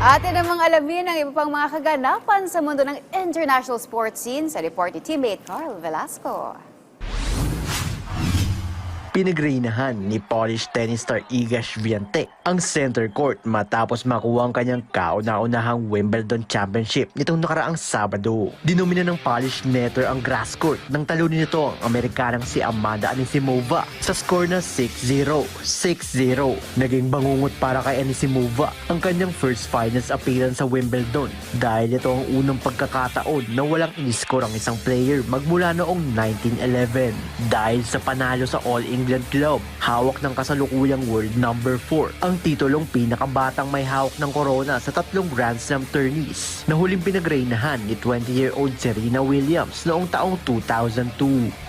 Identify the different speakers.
Speaker 1: Atin namang alamin ang iba pang mga kaganapan sa mundo ng international sports scene sa report ni teammate Carl Velasco.
Speaker 2: Pinagreynahan ni Polish tennis star Iga Swiatek ang center court matapos makuha ang kanyang kauna-unahang Wimbledon Championship nitong nakaraang Sabado. Dinomina ng Polish netter ang grass court nang talunin nito ang Amerikanang si Amanda Anisimova sa score na 6-0, 6-0. Naging bangungot para kay Anisimova ang kanyang first finals appearance sa Wimbledon dahil ito ang unang pagkakataon na walang iniscore ang isang player magmula noong 1911. Dahil sa panalo sa All England Club, hawak ng kasalukuyang world number 4 ang titulong pinakabatang may hawak ng corona sa 3 Grand Slam tourneys na huling pinagreynahan ni 20-year-old Serena Williams noong taong 2002.